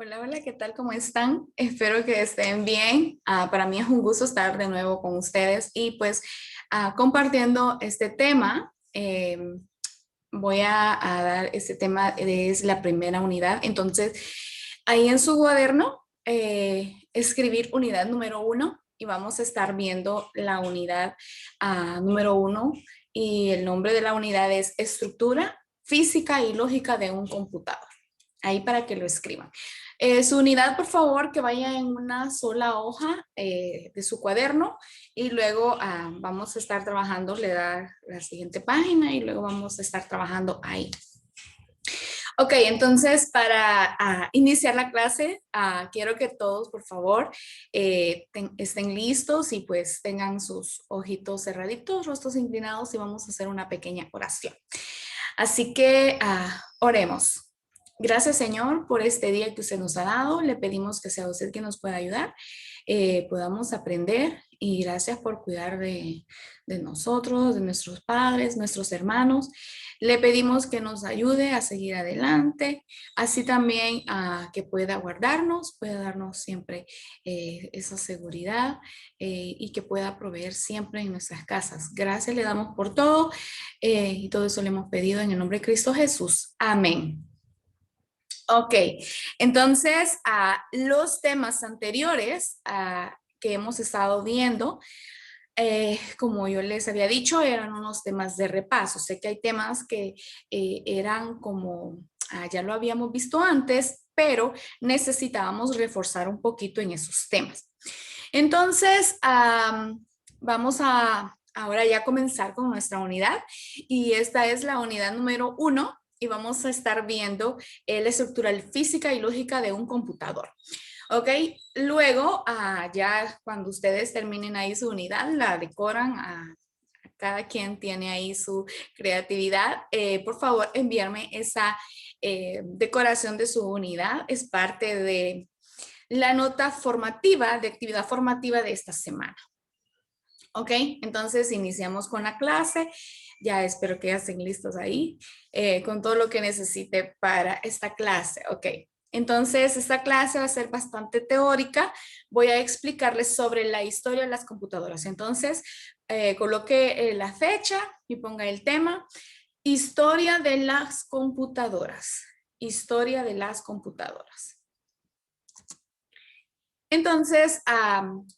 Hola, hola, ¿qué tal? ¿Cómo están? Espero que estén bien. Para mí es un gusto estar de nuevo con ustedes y pues compartiendo este tema. Voy a dar este tema, es la primera unidad. Entonces, ahí en su cuaderno, escribir unidad número 1 y vamos a estar viendo la unidad número 1 y el nombre de la unidad es estructura física y lógica de un computador. Ahí para que lo escriban. Su unidad, por favor, que vaya en una sola hoja de su cuaderno y luego vamos a estar trabajando, le da la siguiente página y luego vamos a estar trabajando ahí. Ok, entonces para iniciar la clase, quiero que todos, por favor, estén listos y pues tengan sus ojitos cerraditos, rostros inclinados y vamos a hacer una pequeña oración. Así que oremos. Gracias, Señor, por este día que usted nos ha dado. Le pedimos que sea usted quien nos pueda ayudar, podamos aprender y gracias por cuidar de nosotros, de nuestros padres, nuestros hermanos. Le pedimos que nos ayude a seguir adelante, así también que pueda guardarnos, pueda darnos siempre esa seguridad y que pueda proveer siempre en nuestras casas. Gracias le damos por todo y todo eso le hemos pedido en el nombre de Cristo Jesús. Amén. Ok, entonces los temas anteriores que hemos estado viendo, como yo les había dicho, eran unos temas de repaso. Sé que hay temas que eran como, ya lo habíamos visto antes, pero necesitábamos reforzar un poquito en esos temas. Entonces, vamos a ahora ya comenzar con nuestra unidad y esta es la unidad número 1 y vamos a estar viendo la estructura física y lógica de un computador. Ok, luego ya cuando ustedes terminen ahí su unidad, la decoran cada quien tiene ahí su creatividad. Por favor, enviarme esa decoración de su unidad. Es parte de la nota formativa, de actividad formativa de esta semana. Ok, entonces iniciamos con la clase. Ya espero que ya estén listos ahí con todo lo que necesite para esta clase. Ok, entonces esta clase va a ser bastante teórica. Voy a explicarles sobre la historia de las computadoras. Entonces, coloque la fecha y ponga el tema. Historia de las computadoras. Historia de las computadoras. Entonces,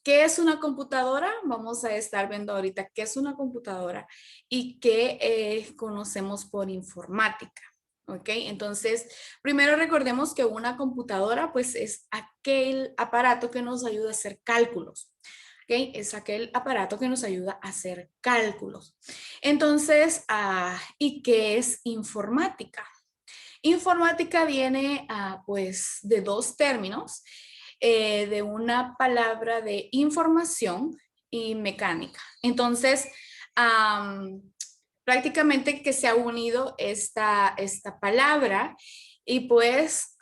¿qué es una computadora? Vamos a estar viendo ahorita qué es una computadora y qué conocemos por informática. ¿Ok? Entonces, primero recordemos que una computadora pues es aquel aparato que nos ayuda a hacer cálculos. ¿Ok? Es aquel aparato que nos ayuda a hacer cálculos. Entonces, ¿y qué es informática? Informática viene pues de dos términos, de una palabra de información y mecánica. Entonces, prácticamente que se ha unido esta palabra y pues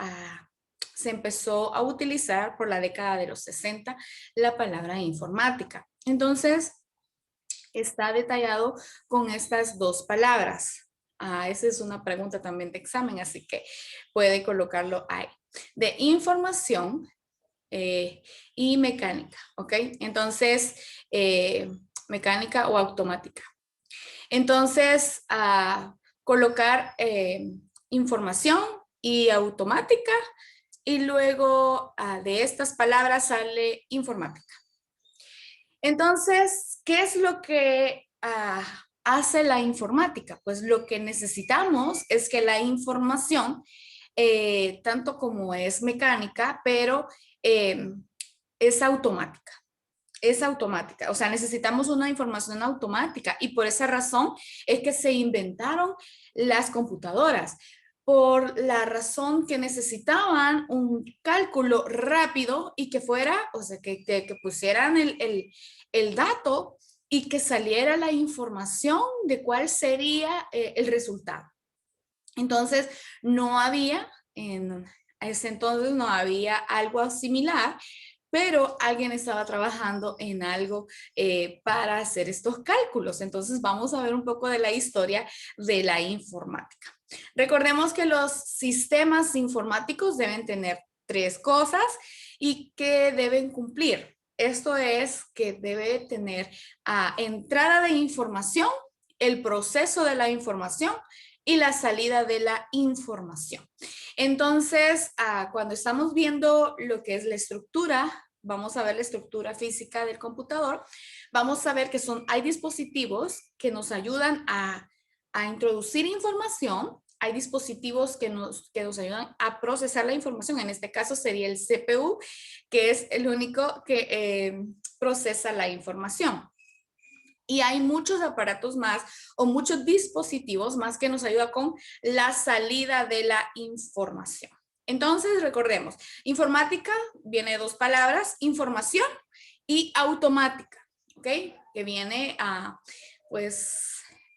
se empezó a utilizar por la década de los 60 la palabra informática. Entonces, está detallado con estas dos palabras. Esa es una pregunta también de examen, así que puede colocarlo ahí. De información y mecánica, ¿ok? Entonces, mecánica o automática. Entonces, colocar información y automática y luego de estas palabras sale informática. Entonces, ¿qué es lo que hace la informática? Pues lo que necesitamos es que la información, tanto como es mecánica, pero es automática. Es automática, o sea, necesitamos una información automática y por esa razón es que se inventaron las computadoras, por la razón que necesitaban un cálculo rápido y que fuera, o sea, que pusieran el dato y que saliera la información de cuál sería el resultado. Entonces, no había, en ese entonces no había algo similar, pero alguien estaba trabajando en algo para hacer estos cálculos. Entonces, vamos a ver un poco de la historia de la informática. Recordemos que los sistemas informáticos deben tener tres cosas y que deben cumplir. Esto es que debe tener entrada de información, el proceso de la información y la salida de la información. Entonces, cuando estamos viendo lo que es la estructura, vamos a ver la estructura física del computador, vamos a ver que hay dispositivos que nos ayudan a introducir información, hay dispositivos que nos ayudan a procesar la información, en este caso sería el CPU, que es el único que procesa la información. Y hay muchos aparatos más o muchos dispositivos más que nos ayudan con la salida de la información. Entonces, recordemos, informática viene de dos palabras, información y automática, ¿ok? Que viene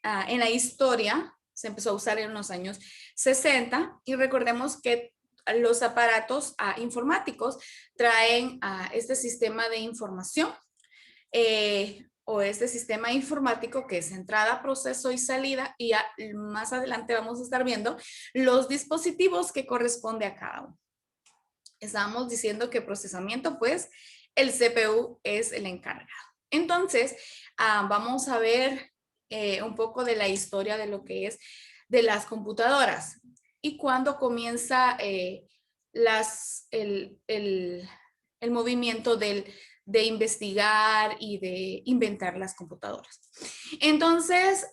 en la historia, se empezó a usar en los años 60 y recordemos que los aparatos informáticos traen este sistema de información o este sistema informático que es entrada, proceso y salida, y más adelante vamos a estar viendo los dispositivos que corresponde a cada uno. Estábamos diciendo que procesamiento, pues el CPU es el encargado. Entonces, vamos a ver un poco de la historia de lo que es de las computadoras y cuándo comienza el movimiento de investigar y de inventar las computadoras. Entonces,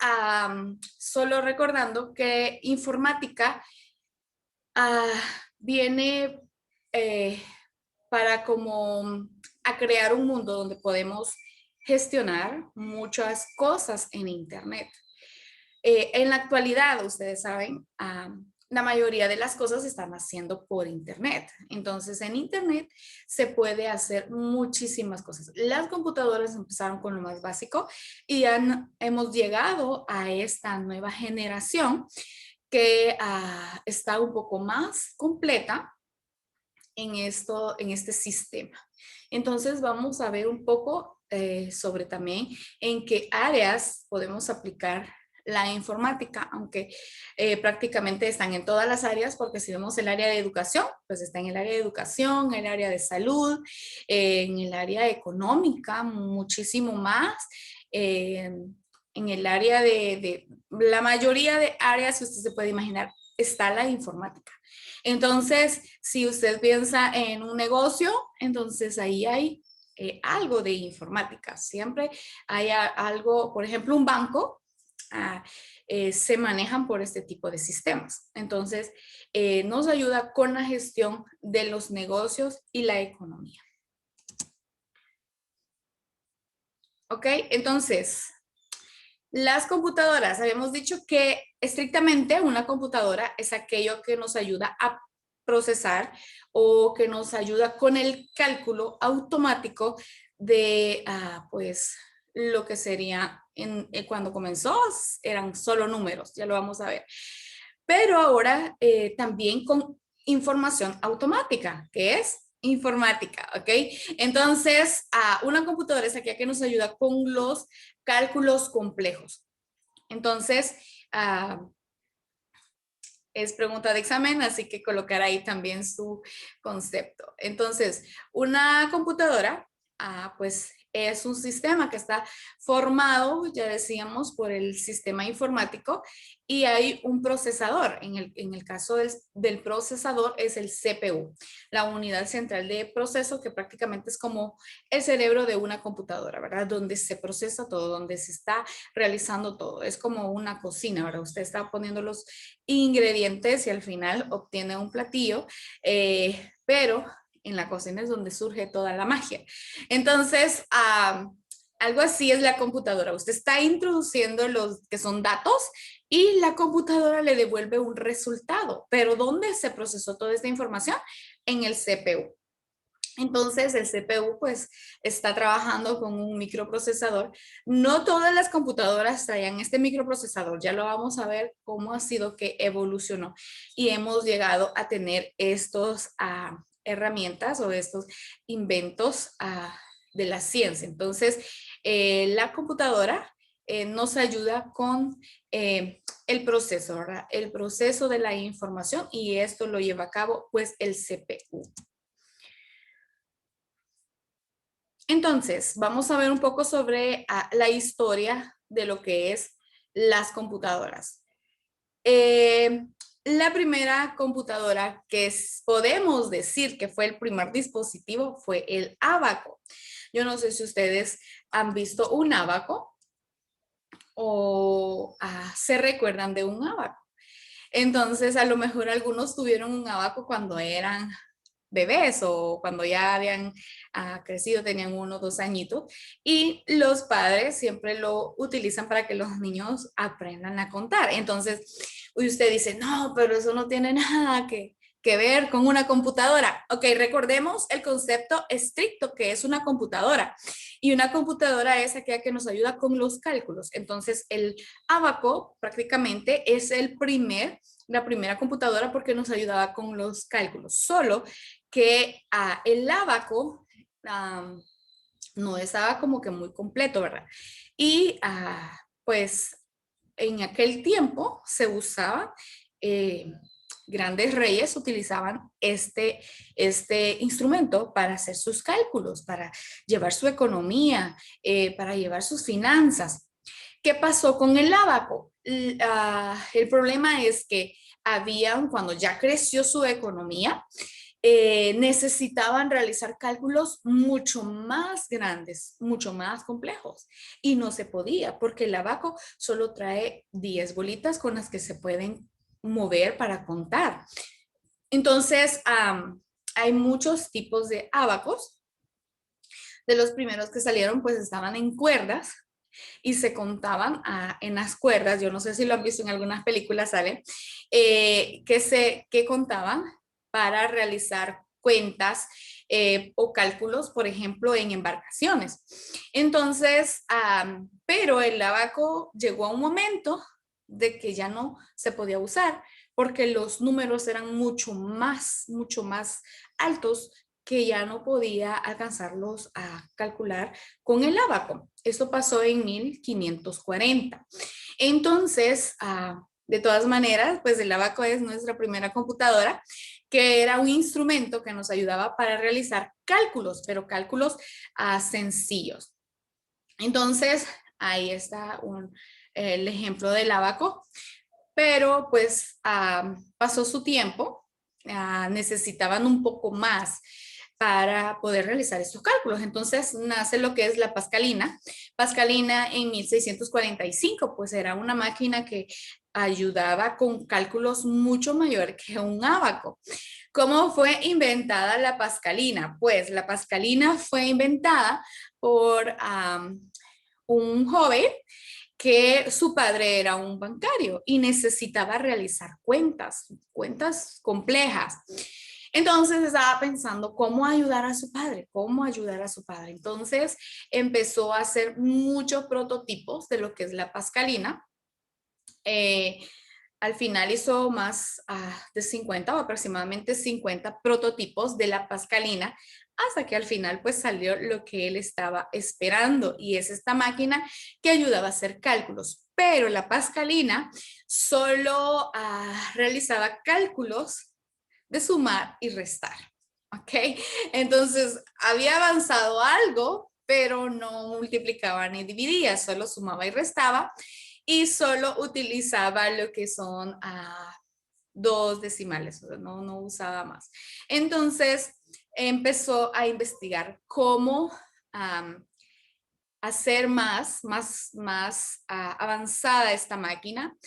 solo recordando que informática viene para como a crear un mundo donde podemos gestionar muchas cosas en Internet. En la actualidad, ustedes saben, la mayoría de las cosas se están haciendo por Internet. Entonces, en Internet se puede hacer muchísimas cosas. Las computadoras empezaron con lo más básico y hemos llegado a esta nueva generación que está un poco más completa en este sistema. Entonces, vamos a ver un poco sobre también en qué áreas podemos aplicar la informática, aunque prácticamente están en todas las áreas, porque si vemos el área de educación, pues está en el área de educación, el área de salud, en el área económica, muchísimo más, en el área de la mayoría de áreas que usted se puede imaginar, está la informática. Entonces, si usted piensa en un negocio, entonces ahí hay algo de informática. Siempre hay algo, por ejemplo, un banco, se manejan por este tipo de sistemas. Entonces, nos ayuda con la gestión de los negocios y la economía. ¿Ok? Entonces, las computadoras, habíamos dicho que estrictamente una computadora es aquello que nos ayuda a procesar o que nos ayuda con el cálculo automático de, pues, lo que sería cuando comenzó, eran solo números, ya lo vamos a ver. Pero ahora también con información automática, que es informática, ¿ok? Entonces, una computadora es aquella que nos ayuda con los cálculos complejos. Entonces, es pregunta de examen, así que colocar ahí también su concepto. Entonces, una computadora, pues es un sistema que está formado, ya decíamos, por el sistema informático y hay un procesador. En el caso del procesador es el CPU, la unidad central de proceso, que prácticamente es como el cerebro de una computadora, ¿verdad? Donde se procesa todo, donde se está realizando todo. Es como una cocina, ¿verdad? Usted está poniendo los ingredientes y al final obtiene un platillo, pero en la cocina es donde surge toda la magia. Entonces, algo así es la computadora. Usted está introduciendo los que son datos y la computadora le devuelve un resultado. Pero ¿dónde se procesó toda esta información? En el CPU. Entonces el CPU pues está trabajando con un microprocesador. No todas las computadoras traían este microprocesador. Ya lo vamos a ver cómo ha sido que evolucionó y hemos llegado a tener estos herramientas o estos inventos de la ciencia. Entonces la computadora nos ayuda con el proceso, ¿verdad? El proceso de la información y esto lo lleva a cabo pues el CPU. Entonces, vamos a ver un poco sobre la historia de lo que es las computadoras. Eh, la primera computadora podemos decir que fue el primer dispositivo fue el ábaco. Yo no sé si ustedes han visto un ábaco o se recuerdan de un ábaco. Entonces, a lo mejor algunos tuvieron un abaco cuando eran bebés o cuando ya habían crecido, tenían 1 o 2 añitos, y los padres siempre lo utilizan para que los niños aprendan a contar. Entonces, usted dice, no, pero eso no tiene nada que ver con una computadora. Ok, recordemos el concepto estricto que es una computadora. Y una computadora es aquella que nos ayuda con los cálculos. Entonces, el abaco prácticamente es la primera computadora porque nos ayudaba con los cálculos. Solo que el ábaco no estaba como que muy completo, ¿verdad? Y pues en aquel tiempo se usaba, grandes reyes utilizaban este instrumento para hacer sus cálculos, para llevar su economía, para llevar sus finanzas. ¿Qué pasó con el ábaco? El problema es que cuando ya creció su economía, necesitaban realizar cálculos mucho más grandes, mucho más complejos. Y no se podía porque el abaco solo trae 10 bolitas con las que se pueden mover para contar. Entonces, hay muchos tipos de abacos. De los primeros que salieron, pues estaban en cuerdas y se contaban en las cuerdas. Yo no sé si lo han visto en algunas películas, ¿sale? Que contaban para realizar cuentas o cálculos, por ejemplo, en embarcaciones. Entonces, pero el abaco llegó a un momento de que ya no se podía usar porque los números eran mucho más altos que ya no podía alcanzarlos a calcular con el ábaco. Esto pasó en 1540. Entonces, de todas maneras, pues el ábaco es nuestra primera computadora, que era un instrumento que nos ayudaba para realizar cálculos, pero cálculos sencillos. Entonces, ahí está el ejemplo del ábaco, pero pues pasó su tiempo, necesitaban un poco más para poder realizar estos cálculos. Entonces nace lo que es la Pascalina. Pascalina en 1645, pues era una máquina que ayudaba con cálculos mucho mayor que un ábaco. ¿Cómo fue inventada la Pascalina? Pues la Pascalina fue inventada por un joven que su padre era un bancario y necesitaba realizar cuentas complejas. Entonces estaba pensando cómo ayudar a su padre, cómo ayudar a su padre. Entonces empezó a hacer muchos prototipos de lo que es la Pascalina. Al final hizo más de 50 o aproximadamente 50 prototipos de la Pascalina, hasta que al final pues salió lo que él estaba esperando, y es esta máquina que ayudaba a hacer cálculos. Pero la Pascalina solo realizaba cálculos de sumar y restar, ¿ok? Entonces había avanzado algo, pero no multiplicaba ni dividía, solo sumaba y restaba, y solo utilizaba lo que son 2 decimales, o sea, no usaba más. Entonces empezó a investigar cómo hacer más avanzada esta máquina,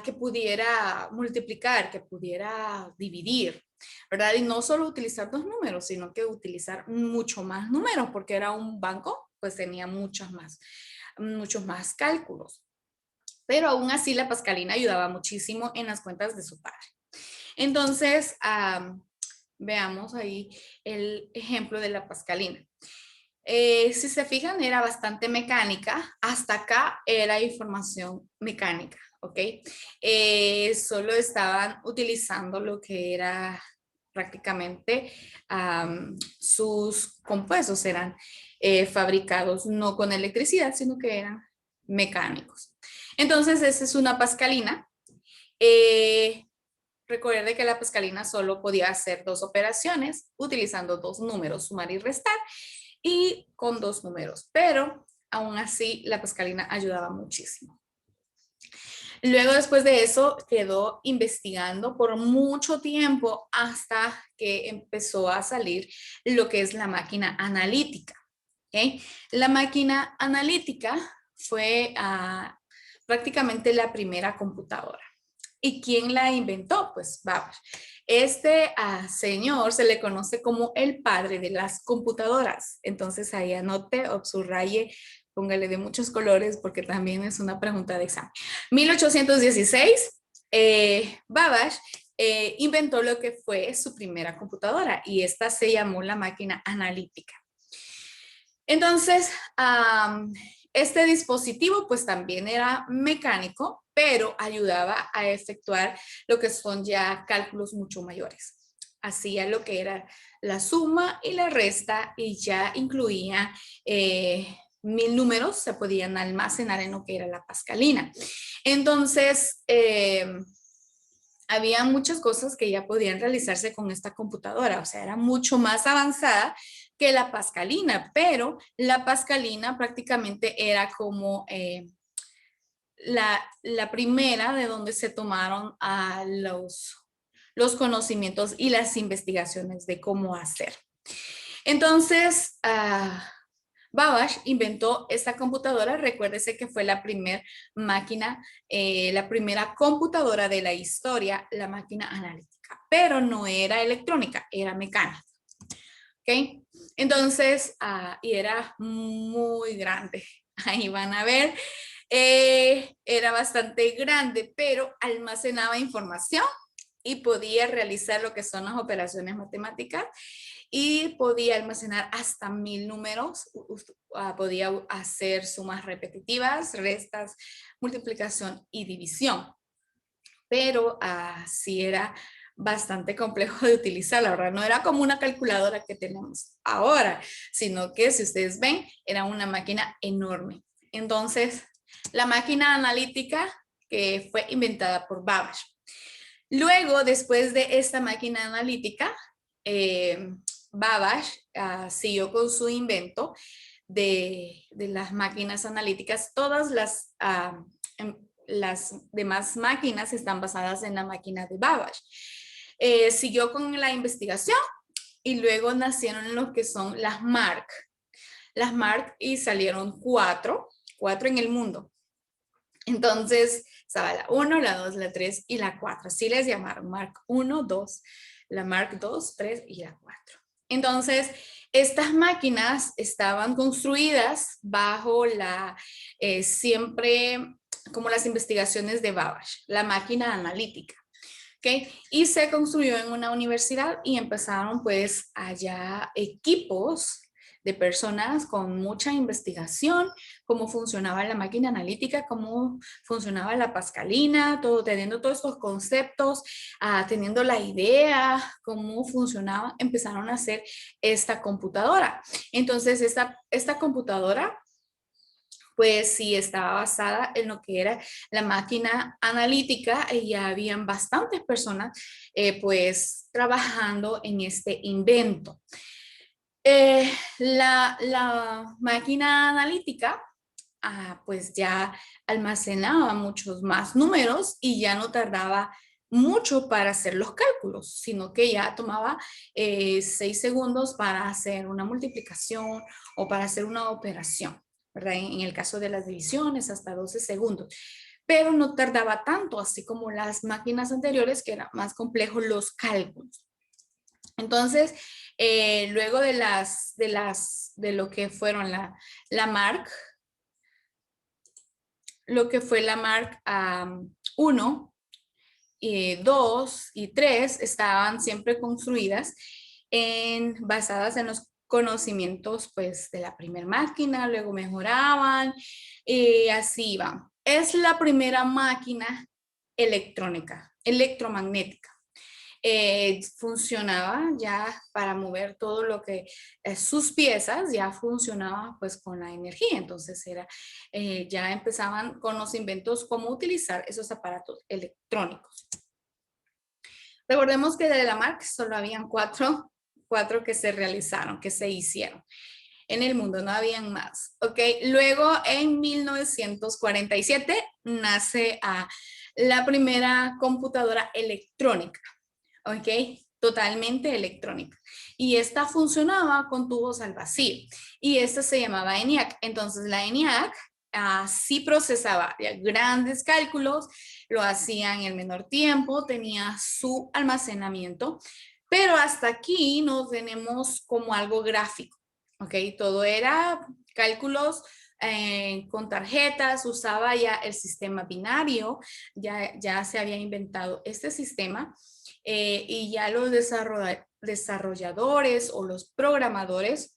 que pudiera multiplicar, que pudiera dividir, ¿verdad? Y no solo utilizar 2 números, sino que utilizar mucho más números, porque era un banco, pues tenía muchos más cálculos. Pero aún así la Pascalina ayudaba muchísimo en las cuentas de su padre. Entonces, veamos ahí el ejemplo de la Pascalina. Si se fijan, era bastante mecánica. Hasta acá era información mecánica, ¿ok? Solo estaban utilizando lo que era prácticamente sus compuestos, eran fabricados no con electricidad, sino que eran mecánicos. Entonces, esa es una Pascalina. Recuerde que la Pascalina solo podía hacer 2 operaciones utilizando 2 números, sumar y restar. y con 2 números, pero aún así la pascalina ayudaba muchísimo. Luego, después de eso, quedó investigando por mucho tiempo hasta que empezó a salir lo que es la máquina analítica. ¿Okay? La máquina analítica fue prácticamente la primera computadora. ¿Y quién la inventó? Pues Babbage. Este señor se le conoce como el padre de las computadoras. Entonces ahí anote o subraye, póngale de muchos colores porque también es una pregunta de examen. 1816, Babbage inventó lo que fue su primera computadora y esta se llamó la máquina analítica. Entonces, este dispositivo pues también era mecánico, pero ayudaba a efectuar lo que son ya cálculos mucho mayores. Hacía lo que era la suma y la resta y ya incluía 1000 números, se podían almacenar en lo que era la pascalina. Entonces, había muchas cosas que ya podían realizarse con esta computadora, o sea, era mucho más avanzada que la pascalina, pero la pascalina prácticamente era como la primera de donde se tomaron a los conocimientos y las investigaciones de cómo hacer. Entonces, Babbage inventó esta computadora, recuérdese que fue la primera máquina, la primera computadora de la historia, la máquina analítica, pero no era electrónica, era mecánica. ¿Ok? Entonces, y era muy grande. Ahí van a ver, era bastante grande, pero almacenaba información y podía realizar lo que son las operaciones matemáticas y podía almacenar hasta 1000 números, podía hacer sumas repetitivas, restas, multiplicación y división. Pero sí era bastante complejo de utilizar, la verdad, no era como una calculadora que tenemos ahora, sino que si ustedes ven, era una máquina enorme. Entonces, la máquina analítica que fue inventada por Babbage. Luego, después de esta máquina analítica, Babbage siguió con su invento de las máquinas analíticas. Todas las demás máquinas están basadas en la máquina de Babbage. Siguió con la investigación y luego nacieron lo que son las Mark. Las Mark y salieron cuatro en el mundo. Entonces, estaba la 1, la 2, la 3 y la 4. Así les llamaron Mark 1, 2, la Mark 2, 3 y la 4. Entonces, estas máquinas estaban construidas bajo siempre como las investigaciones de Babbage, la máquina analítica. ¿Okay? Y se construyó en una universidad y empezaron pues allá equipos de personas con mucha investigación, cómo funcionaba la máquina analítica, cómo funcionaba la pascalina, todo, teniendo todos estos conceptos, teniendo la idea, cómo funcionaba, empezaron a hacer esta computadora. Entonces, esta computadora pues sí estaba basada en lo que era la máquina analítica y ya habían bastantes personas pues trabajando en este invento. La máquina analítica pues ya almacenaba muchos más números y ya no tardaba mucho para hacer los cálculos, sino que ya tomaba 6 segundos para hacer una multiplicación o para hacer una operación, ¿verdad? En el caso de las divisiones, hasta 12 segundos. Pero no tardaba tanto, así como las máquinas anteriores, que eran más complejos los cálculos. Entonces, luego de lo que fueron la Mark, lo que fue la Mark 1, 2 y 3 estaban siempre construidas basadas en los conocimientos pues de la primera máquina, luego mejoraban y así iban. Es la primera máquina electrónica, electromagnética. Funcionaba ya para mover todo lo que sus piezas ya funcionaba pues con la energía, entonces ya empezaban con los inventos cómo utilizar esos aparatos electrónicos. Recordemos que de la Mark solo habían cuatro que se realizaron, que se hicieron. en el mundo, no habían más, ¿ok? Luego, en 1947, nace la primera computadora electrónica, ¿ok? Totalmente electrónica. Y esta funcionaba con tubos al vacío. Y esta se llamaba ENIAC. Entonces, la ENIAC sí procesaba grandes cálculos, lo hacía en el menor tiempo, tenía su almacenamiento, pero hasta aquí no tenemos como algo gráfico, ¿ok? Todo era cálculos con tarjetas, usaba ya el sistema binario, ya se había inventado este sistema y ya los desarrolladores o los programadores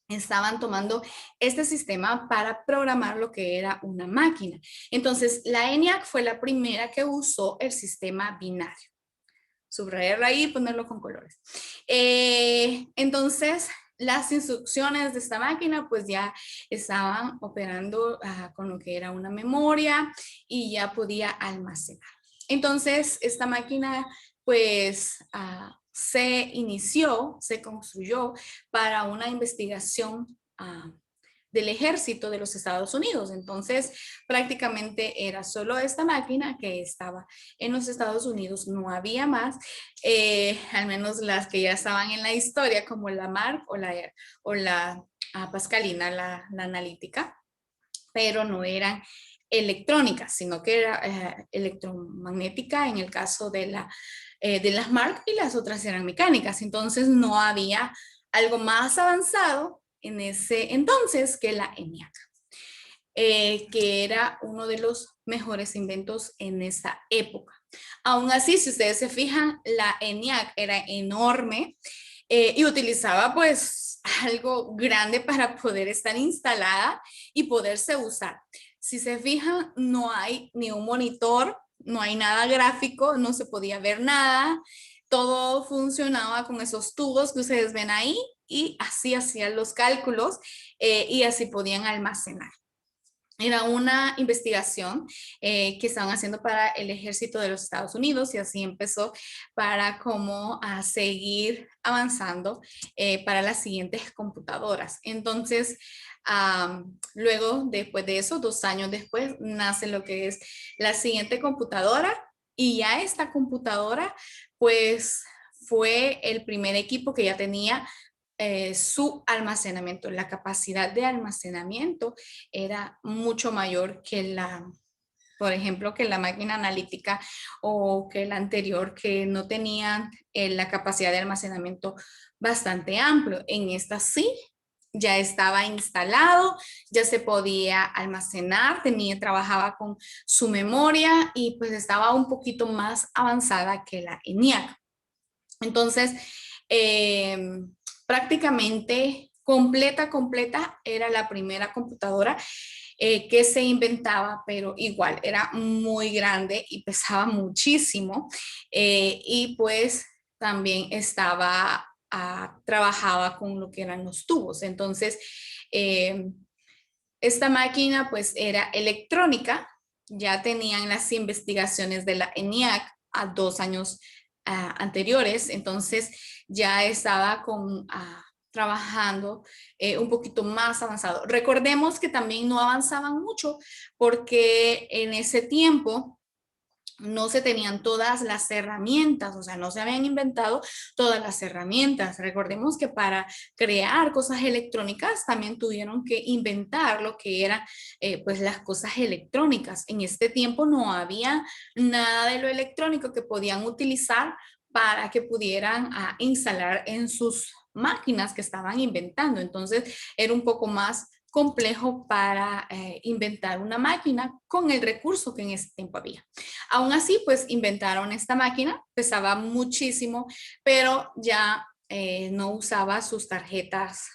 estaban tomando este sistema para programar lo que era una máquina. Entonces, la ENIAC fue la primera que usó el sistema binario. Subrayarlo ahí y ponerlo con colores. Entonces, las instrucciones de esta máquina pues ya estaban operando con lo que era una memoria y ya podía almacenar. Entonces, esta máquina pues se construyó para una investigación del ejército de los Estados Unidos. Entonces, prácticamente era solo esta máquina que estaba en los Estados Unidos, no había más, al menos las que ya estaban en la historia, como la MARC o la Pascalina, la analítica, pero no eran electrónicas, sino que era electromagnética en el caso de las MARC y las otras eran mecánicas. Entonces no había algo más avanzado en ese entonces que la ENIAC, que era uno de los mejores inventos en esa época. Aún así, si ustedes se fijan, la ENIAC era enorme y utilizaba pues algo grande para poder estar instalada y poderse usar. Si se fijan, no hay ni un monitor, no hay nada gráfico, no se podía ver nada, todo funcionaba con esos tubos que ustedes ven ahí y así hacían los cálculos y así podían almacenar. Era una investigación que estaban haciendo para el ejército de los Estados Unidos y así empezó para cómo seguir avanzando para las siguientes computadoras. Entonces, luego, después de eso, 2 años después, nace lo que es la siguiente computadora y ya esta computadora, pues, fue el primer equipo que ya tenía su almacenamiento, la capacidad de almacenamiento era mucho mayor que por ejemplo, que la máquina analítica o que la anterior, que no tenían la capacidad de almacenamiento bastante amplio. En esta sí, ya estaba instalado, ya se podía almacenar, trabajaba con su memoria y pues estaba un poquito más avanzada que la ENIAC. Entonces, prácticamente completa, era la primera computadora que se inventaba, pero igual era muy grande y pesaba muchísimo y pues también trabajaba con lo que eran los tubos. Entonces, esta máquina pues era electrónica, ya tenían las investigaciones de la ENIAC a 2 años anteriores, entonces ya estaba trabajando un poquito más avanzado. Recordemos que también no avanzaban mucho porque en ese tiempo no se tenían todas las herramientas, o sea, no se habían inventado todas las herramientas. Recordemos que para crear cosas electrónicas también tuvieron que inventar lo que eran pues las cosas electrónicas. En este tiempo no había nada de lo electrónico que podían utilizar para que pudieran instalar en sus máquinas que estaban inventando. Entonces era un poco más complejo para inventar una máquina con el recurso que en ese tiempo había. Aún así, pues inventaron esta máquina, pesaba muchísimo, pero ya no usaba sus tarjetas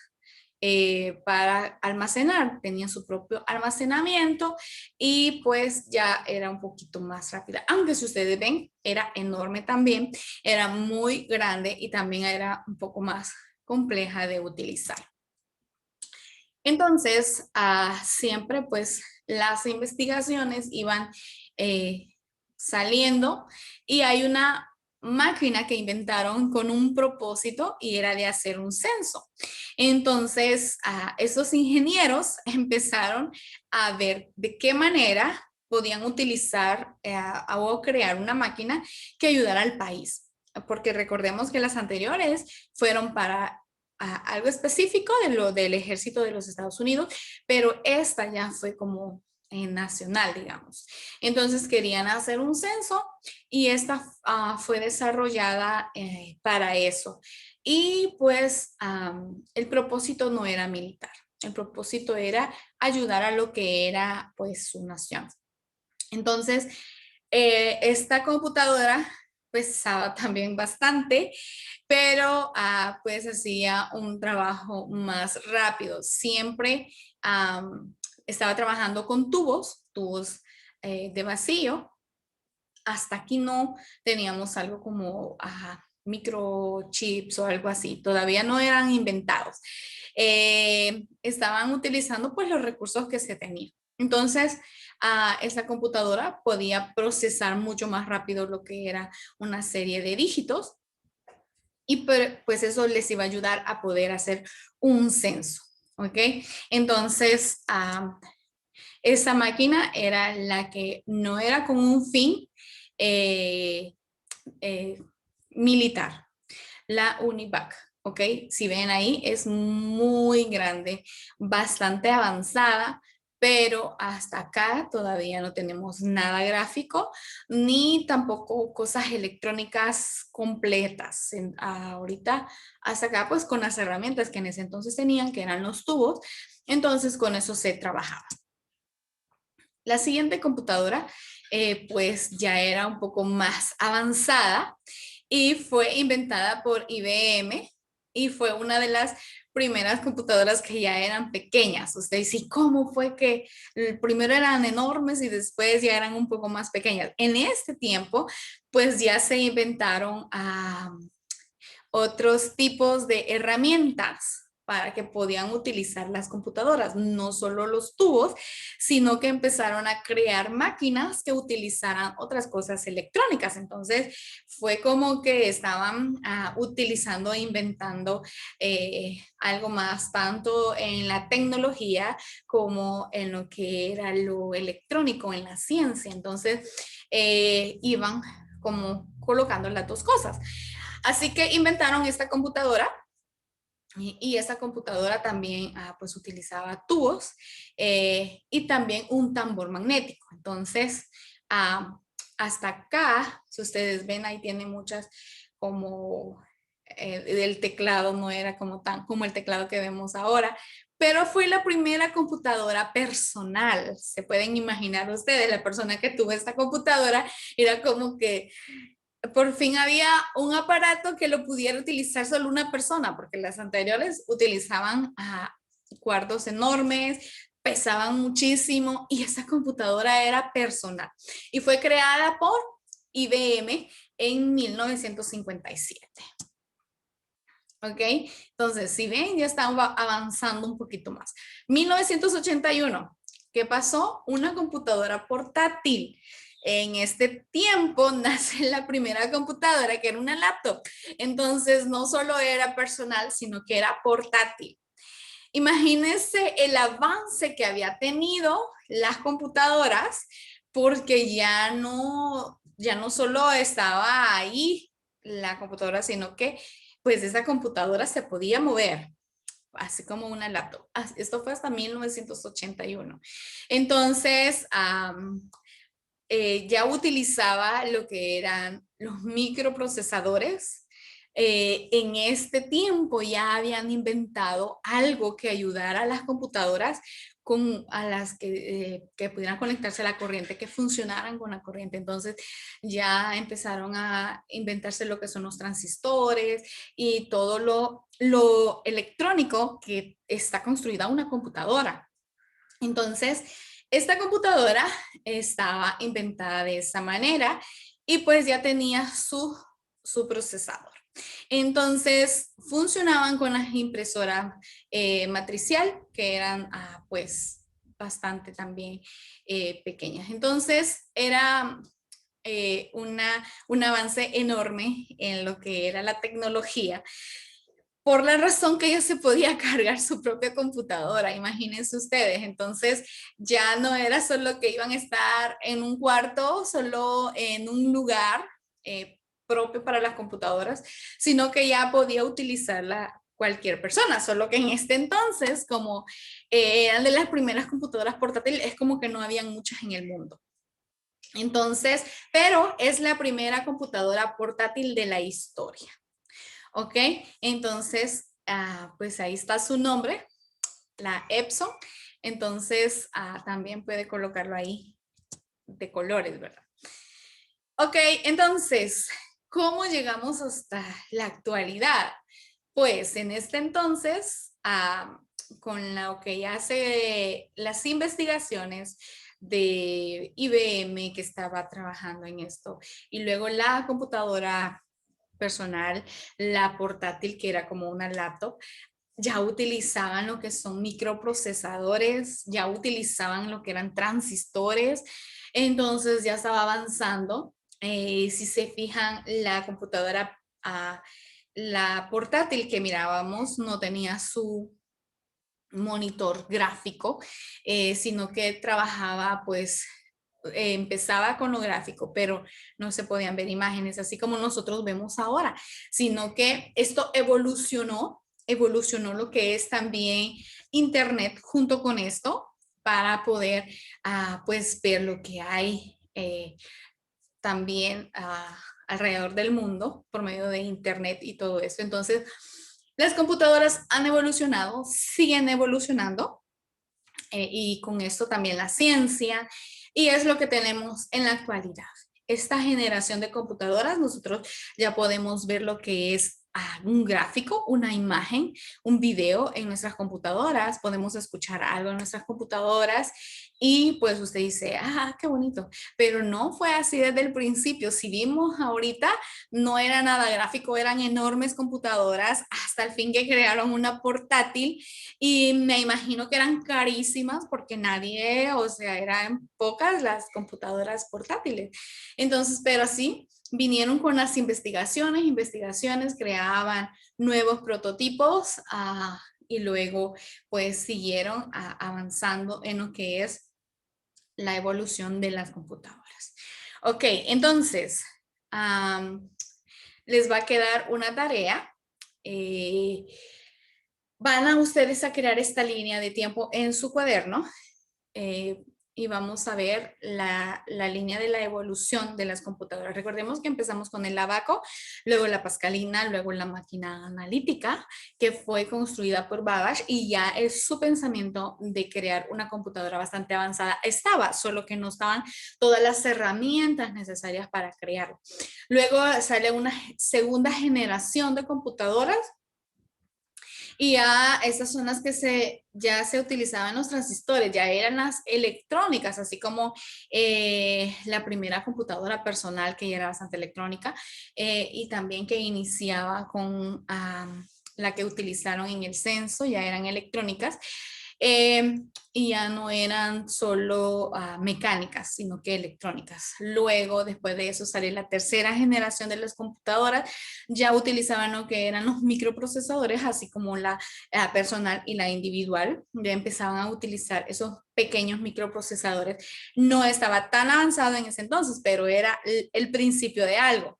para almacenar, tenía su propio almacenamiento y pues ya era un poquito más rápida. Aunque si ustedes ven, era enorme también, era muy grande y también era un poco más compleja de utilizar. Entonces, siempre pues las investigaciones iban saliendo y hay una máquina que inventaron con un propósito y era de hacer un censo. Entonces, esos ingenieros empezaron a ver de qué manera podían utilizar o crear una máquina que ayudara al país. Porque recordemos que las anteriores fueron para algo específico de lo del ejército de los Estados Unidos, pero esta ya fue como nacional, digamos. Entonces querían hacer un censo y esta fue desarrollada para eso. Y pues el propósito no era militar, el propósito era ayudar a lo que era pues su nación. Entonces, esta computadora pesaba también bastante, pero pues hacía un trabajo más rápido. Siempre estaba trabajando con tubos de vacío. Hasta aquí no teníamos algo como microchips o algo así. Todavía no eran inventados. Estaban utilizando pues los recursos que se tenían. Entonces, esta computadora podía procesar mucho más rápido lo que era una serie de dígitos y pues eso les iba a ayudar a poder hacer un censo, ¿ok? Entonces, esa máquina era la que no era con un fin eh, eh, militar, la UNIVAC, ¿ok? Si ven ahí, es muy grande, bastante avanzada, pero hasta acá todavía no tenemos nada gráfico, ni tampoco cosas electrónicas completas. Ahorita, hasta acá, pues con las herramientas que en ese entonces tenían, que eran los tubos, entonces con eso se trabajaba. La siguiente computadora, pues ya era un poco más avanzada y fue inventada por IBM y fue una de las primeras computadoras que ya eran pequeñas. Usted dice, ¿cómo fue que primero eran enormes y después ya eran un poco más pequeñas? En este tiempo, pues ya se inventaron otros tipos de herramientas para que podían utilizar las computadoras, no solo los tubos, sino que empezaron a crear máquinas que utilizaran otras cosas electrónicas. Entonces fue como que estaban utilizando e inventando algo más, tanto en la tecnología como en lo que era lo electrónico, en la ciencia. Entonces iban como colocando las dos cosas. Así que inventaron esta computadora y esta computadora también pues utilizaba tubos y también un tambor magnético. Entonces, hasta acá, si ustedes ven, ahí tiene muchas como el teclado no era como tan como el teclado que vemos ahora, pero fue la primera computadora personal. Se pueden imaginar ustedes, la persona que tuvo esta computadora era como que por fin había un aparato que lo pudiera utilizar solo una persona, porque las anteriores utilizaban cuartos enormes, pesaban muchísimo y esa computadora era personal y fue creada por IBM en 1957. ¿Ok? Entonces, si ven, ya están avanzando un poquito más. 1981, ¿qué pasó? Una computadora portátil. En este tiempo nace la primera computadora, que era una laptop. Entonces, no solo era personal, sino que era portátil. Imagínense el avance que había tenido las computadoras, porque ya no solo estaba ahí la computadora, sino que pues esa computadora se podía mover, así como una laptop. Esto fue hasta 1981. Entonces, ya utilizaba lo que eran los microprocesadores. En este tiempo ya habían inventado algo que ayudara a las computadoras a las que pudieran conectarse a la corriente, que funcionaran con la corriente. Entonces ya empezaron a inventarse lo que son los transistores y todo lo electrónico que está construida una computadora. Entonces, esta computadora estaba inventada de esa manera y pues ya tenía su procesador. Entonces, funcionaban con las impresoras matricial, que eran pues bastante también pequeñas. Entonces, un avance enorme en lo que era la tecnología, por la razón que ella se podía cargar su propia computadora, imagínense ustedes. Entonces ya no era solo que iban a estar en un cuarto, solo en un lugar propio para las computadoras, sino que ya podía utilizarla cualquier persona, solo que en este entonces, como eran de las primeras computadoras portátiles, es como que no habían muchas en el mundo. Entonces, pero es la primera computadora portátil de la historia. ¿Ok? Entonces, pues ahí está su nombre, la Epson. Entonces, también puede colocarlo ahí de colores, ¿verdad? Ok, entonces, ¿cómo llegamos hasta la actualidad? Pues en este entonces, con lo que hace las investigaciones de IBM que estaba trabajando en esto y luego la computadora personal, la portátil que era como una laptop, ya utilizaban lo que son microprocesadores, ya utilizaban lo que eran transistores, entonces ya estaba avanzando. Si se fijan, la computadora, la portátil que mirábamos no tenía su monitor gráfico, sino que trabajaba pues empezaba con lo gráfico, pero no se podían ver imágenes así como nosotros vemos ahora, sino que esto evolucionó lo que es también Internet junto con esto para poder pues ver lo que hay también alrededor del mundo por medio de Internet y todo eso. Entonces, las computadoras han evolucionado, siguen evolucionando y con esto también la ciencia, y es lo que tenemos en la actualidad. Esta generación de computadoras, nosotros ya podemos ver lo que es un gráfico, una imagen, un video en nuestras computadoras, podemos escuchar algo en nuestras computadoras y pues usted dice, qué bonito, pero no fue así desde el principio. Si vimos ahorita, no era nada gráfico, eran enormes computadoras hasta el fin que crearon una portátil y me imagino que eran carísimas porque nadie, o sea, eran pocas las computadoras portátiles. Entonces, pero sí, vinieron con las investigaciones, creaban nuevos prototipos y luego pues siguieron avanzando en lo que es la evolución de las computadoras. Ok, entonces, les va a quedar una tarea. Van a ustedes a crear esta línea de tiempo en su cuaderno y vamos a ver la línea de la evolución de las computadoras. Recordemos que empezamos con el Abaco, luego la Pascalina, luego la máquina analítica que fue construida por Babbage y ya es su pensamiento de crear una computadora bastante avanzada. Estaba, solo que no estaban todas las herramientas necesarias para crearlo. Luego sale una segunda generación de computadoras y ya esas son las que ya se utilizaban los transistores, ya eran las electrónicas, así como la primera computadora personal que ya era bastante electrónica y también que iniciaba con la que utilizaron en el censo, ya eran electrónicas. Y ya no eran solo mecánicas, sino que electrónicas. Luego, después de eso, salió la tercera generación de las computadoras, ya utilizaban lo que eran los microprocesadores, así como la personal y la individual, ya empezaban a utilizar esos pequeños microprocesadores. No estaba tan avanzado en ese entonces, pero era el principio de algo.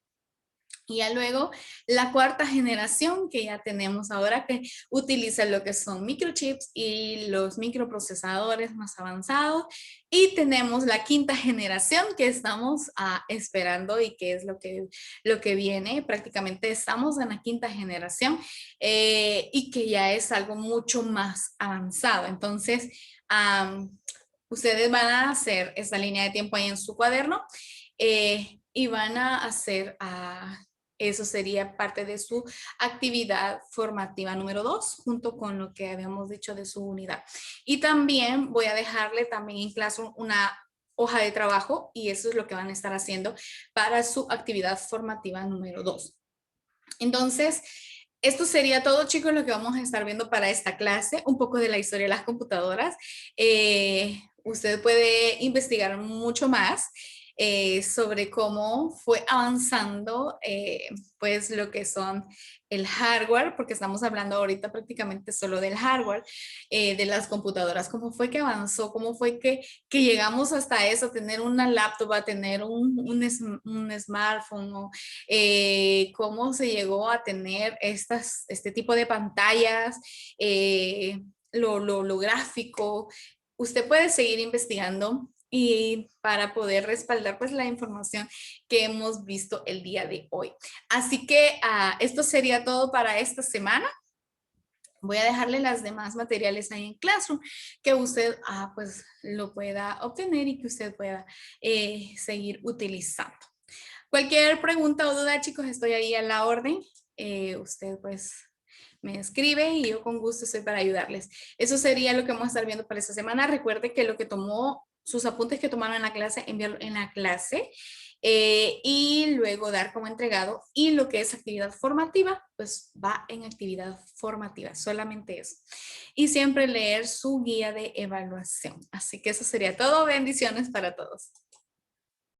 Y ya luego la cuarta generación que ya tenemos ahora que utiliza lo que son microchips y los microprocesadores más avanzados. Y tenemos la quinta generación que estamos esperando y que es lo que viene. Prácticamente estamos en la quinta generación y que ya es algo mucho más avanzado. Entonces, ustedes van a hacer esta línea de tiempo ahí en su cuaderno y van a hacer... eso sería parte de su actividad formativa número 2, junto con lo que habíamos dicho de su unidad. Y también voy a dejarle también en clase una hoja de trabajo y eso es lo que van a estar haciendo para su actividad formativa número 2. Entonces, esto sería todo, chicos, lo que vamos a estar viendo para esta clase, un poco de la historia de las computadoras. Usted puede investigar mucho más. sobre cómo fue avanzando pues lo que son el hardware, porque estamos hablando ahorita prácticamente solo del hardware, de las computadoras, cómo fue que avanzó, cómo fue que llegamos hasta eso, tener una laptop, a tener un smartphone, ¿no? Cómo se llegó a tener este tipo de pantallas, lo gráfico. Usted puede seguir investigando y para poder respaldar pues la información que hemos visto el día de hoy. Así que esto sería todo para esta semana. Voy a dejarle las demás materiales ahí en Classroom que usted pues lo pueda obtener y que usted pueda seguir utilizando. Cualquier pregunta o duda, chicos, estoy ahí a la orden. Usted pues me escribe y yo con gusto estoy para ayudarles. Eso sería lo que vamos a estar viendo para esta semana. Recuerde que lo que tomó, sus apuntes que tomaron en la clase, enviarlo en la clase y luego dar como entregado. Y lo que es actividad formativa, pues va en actividad formativa, solamente eso. Y siempre leer su guía de evaluación. Así que eso sería todo. Bendiciones para todos.